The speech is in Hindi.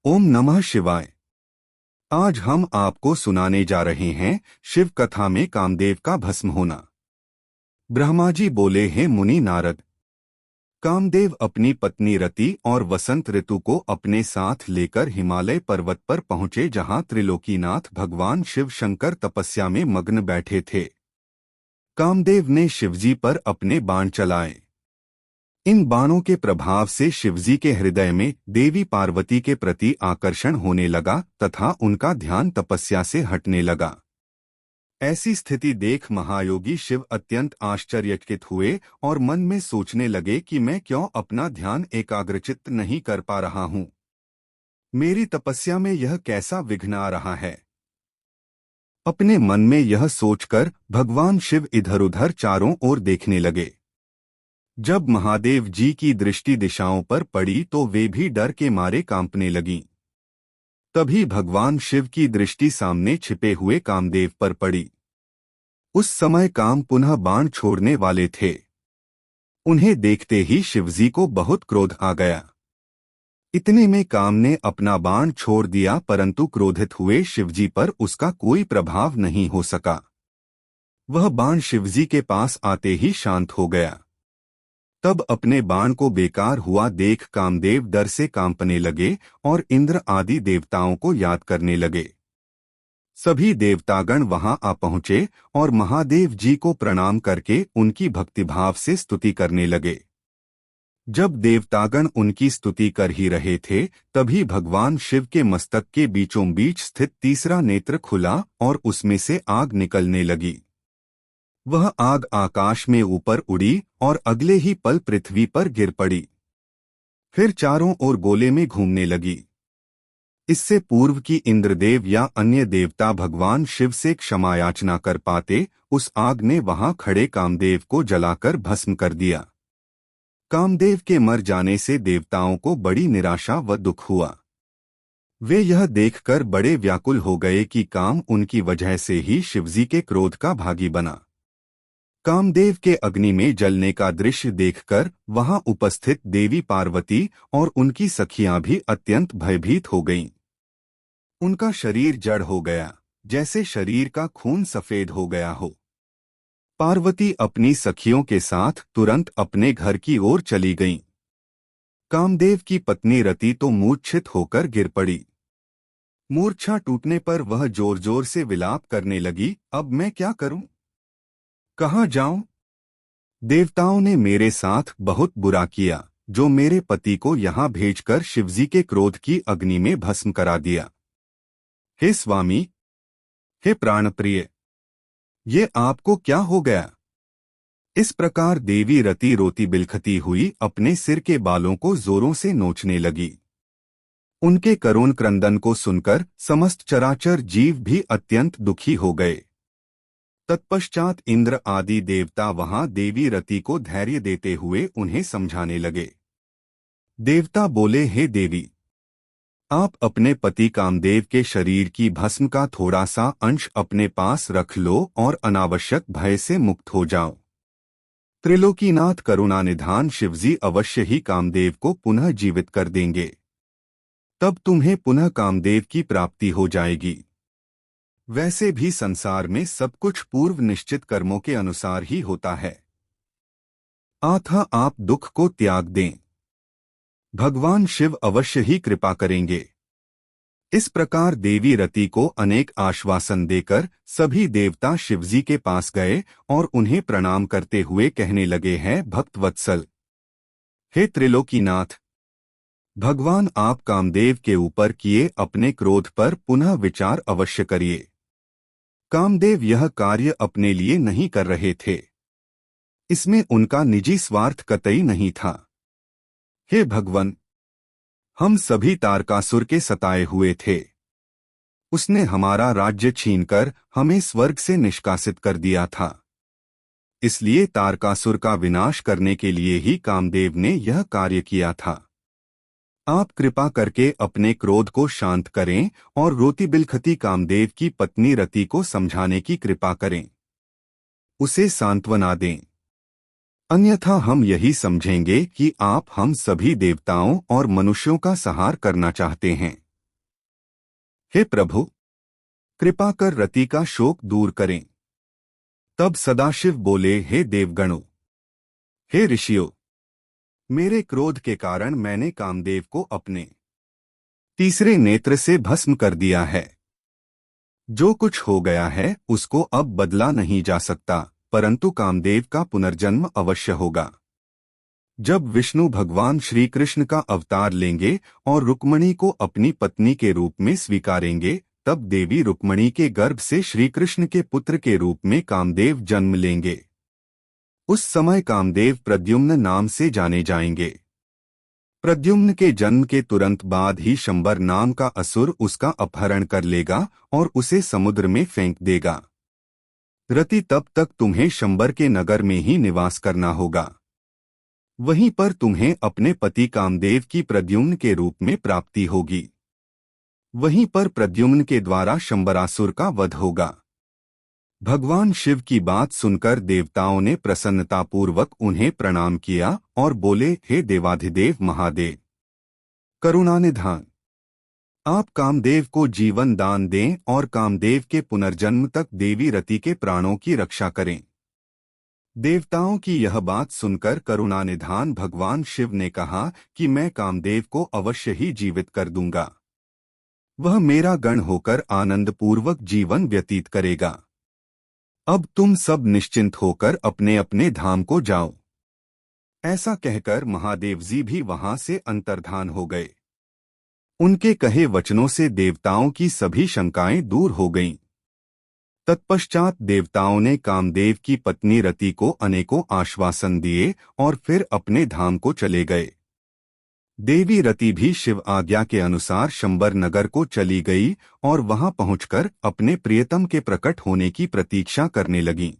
ओम नमः शिवाय। आज हम आपको सुनाने जा रहे हैं शिव कथा में कामदेव का भस्म होना। ब्रह्मा जी बोले, हे मुनि नारद, कामदेव अपनी पत्नी रति और वसंत ऋतु को अपने साथ लेकर हिमालय पर्वत पर पहुंचे, जहां त्रिलोकीनाथ भगवान शिव शंकर तपस्या में मग्न बैठे थे। कामदेव ने शिवजी पर अपने बाण चलाए। इन बाणों के प्रभाव से शिवजी के हृदय में देवी पार्वती के प्रति आकर्षण होने लगा तथा उनका ध्यान तपस्या से हटने लगा। ऐसी स्थिति देख महायोगी शिव अत्यंत आश्चर्यचकित हुए और मन में सोचने लगे कि मैं क्यों अपना ध्यान एकाग्रचित्त नहीं कर पा रहा हूँ। मेरी तपस्या में यह कैसा विघ्न आ रहा है। अपने मन में यह सोचकर भगवान शिव इधर-उधर चारों ओर देखने लगे। जब महादेव जी की दृष्टि दिशाओं पर पड़ी तो वे भी डर के मारे कांपने लगीं। तभी भगवान शिव की दृष्टि सामने छिपे हुए कामदेव पर पड़ी। उस समय काम पुनः बाण छोड़ने वाले थे। उन्हें देखते ही शिवजी को बहुत क्रोध आ गया। इतने में काम ने अपना बाण छोड़ दिया, परंतु क्रोधित हुए शिवजी पर उसका कोई प्रभाव नहीं हो सका। वह बाण शिवजी के पास आते ही शांत हो गया। तब अपने बाण को बेकार हुआ देख कामदेव डर से कांपने लगे और इंद्र आदि देवताओं को याद करने लगे। सभी देवतागण वहां आ पहुंचे और महादेव जी को प्रणाम करके उनकी भक्तिभाव से स्तुति करने लगे। जब देवतागण उनकी स्तुति कर ही रहे थे, तभी भगवान शिव के मस्तक के बीचों बीच स्थित तीसरा नेत्र खुला और उसमें से आग निकलने लगी। वह आग आकाश में ऊपर उड़ी और अगले ही पल पृथ्वी पर गिर पड़ी। फिर चारों ओर गोले में घूमने लगी। इससे पूर्व कि इंद्रदेव या अन्य देवता भगवान शिव से क्षमा याचना कर पाते, उस आग ने वहां खड़े कामदेव को जलाकर भस्म कर दिया। कामदेव के मर जाने से देवताओं को बड़ी निराशा व दुख हुआ। वे यह देखकर बड़े व्याकुल हो गए कि काम उनकी वजह से ही शिवजी के क्रोध का भागी बना। कामदेव के अग्नि में जलने का दृश्य देखकर वहां उपस्थित देवी पार्वती और उनकी सखियां भी अत्यंत भयभीत हो गईं। उनका शरीर जड़ हो गया, जैसे शरीर का खून सफेद हो गया हो। पार्वती अपनी सखियों के साथ तुरंत अपने घर की ओर चली गईं। कामदेव की पत्नी रति तो मूर्छित होकर गिर पड़ी। मूर्छा टूटने पर वह जोर जोर से विलाप करने लगी, अब मैं क्या करूं? कहाँ जाऊं? देवताओं ने मेरे साथ बहुत बुरा किया, जो मेरे पति को यहाँ भेजकर शिवजी के क्रोध की अग्नि में भस्म करा दिया। हे स्वामी, हे प्राणप्रिय, ये आपको क्या हो गया? इस प्रकार देवी रति रोती बिलखती हुई अपने सिर के बालों को जोरों से नोचने लगी। उनके करुण क्रंदन को सुनकर समस्त चराचर जीव भी अत्यंत दुखी हो गए। तत्पश्चात इंद्र आदि देवता वहां देवी रति को धैर्य देते हुए उन्हें समझाने लगे। देवता बोले, हे देवी, आप अपने पति कामदेव के शरीर की भस्म का थोड़ा सा अंश अपने पास रख लो और अनावश्यक भय से मुक्त हो जाओ। त्रिलोकीनाथ करुणानिधान शिवजी अवश्य ही कामदेव को पुनः जीवित कर देंगे। तब तुम्हें पुनः कामदेव की प्राप्ति हो जाएगी। वैसे भी संसार में सब कुछ पूर्व निश्चित कर्मों के अनुसार ही होता है। अतः आप दुख को त्याग दें, भगवान शिव अवश्य ही कृपा करेंगे। इस प्रकार देवी रति को अनेक आश्वासन देकर सभी देवता शिवजी के पास गए और उन्हें प्रणाम करते हुए कहने लगे, हैं भक्तवत्सल, हे त्रिलोकीनाथ, भगवान आप कामदेव के ऊपर किए अपने क्रोध पर पुनः विचार अवश्य करिए। कामदेव यह कार्य अपने लिए नहीं कर रहे थे। इसमें उनका निजी स्वार्थ कतई नहीं था। हे भगवन, हम सभी तारकासुर के सताए हुए थे। उसने हमारा राज्य छीनकर हमें स्वर्ग से निष्कासित कर दिया था। इसलिए तारकासुर का विनाश करने के लिए ही कामदेव ने यह कार्य किया था। आप कृपा करके अपने क्रोध को शांत करें और रोती बिलखती कामदेव की पत्नी रति को समझाने की कृपा करें, उसे सांत्वना दें। अन्यथा हम यही समझेंगे कि आप हम सभी देवताओं और मनुष्यों का संहार करना चाहते हैं। हे प्रभु, कृपा कर रति का शोक दूर करें। तब सदाशिव बोले, हे देवगणों, हे ऋषियों, मेरे क्रोध के कारण मैंने कामदेव को अपने तीसरे नेत्र से भस्म कर दिया है। जो कुछ हो गया है उसको अब बदला नहीं जा सकता, परंतु कामदेव का पुनर्जन्म अवश्य होगा। जब विष्णु भगवान श्री कृष्ण का अवतार लेंगे और रुक्मणी को अपनी पत्नी के रूप में स्वीकारेंगे, तब देवी रुक्मणी के गर्भ से श्री कृष्ण के पुत्र के रूप में कामदेव जन्म लेंगे। उस समय कामदेव प्रद्युम्न नाम से जाने जाएंगे। प्रद्युम्न के जन्म के तुरंत बाद ही शंबर नाम का असुर उसका अपहरण कर लेगा और उसे समुद्र में फेंक देगा। रति, तब तक तुम्हें शंबर के नगर में ही निवास करना होगा। वहीं पर तुम्हें अपने पति कामदेव की प्रद्युम्न के रूप में प्राप्ति होगी। वहीं पर प्रद्युम्न के द्वारा शंबरासुर का वध होगा। भगवान शिव की बात सुनकर देवताओं ने प्रसन्नतापूर्वक उन्हें प्रणाम किया और बोले, हे देवाधिदेव महादेव, करुणानिधान, आप कामदेव को जीवन दान दें और कामदेव के पुनर्जन्म तक देवी रति के प्राणों की रक्षा करें। देवताओं की यह बात सुनकर करुणानिधान भगवान शिव ने कहा कि मैं कामदेव को अवश्य ही जीवित कर दूंगा। वह मेरा गण होकर आनंदपूर्वक जीवन व्यतीत करेगा। अब तुम सब निश्चिंत होकर अपने अपने धाम को जाओ। ऐसा कहकर महादेव जी भी वहां से अंतर्धान हो गए। उनके कहे वचनों से देवताओं की सभी शंकाएं दूर हो गईं। तत्पश्चात देवताओं ने कामदेव की पत्नी रति को अनेकों आश्वासन दिए और फिर अपने धाम को चले गए। देवी रति भी शिव आज्ञा के अनुसार शंबर नगर को चली गई और वहां पहुंचकर अपने प्रियतम के प्रकट होने की प्रतीक्षा करने लगीं।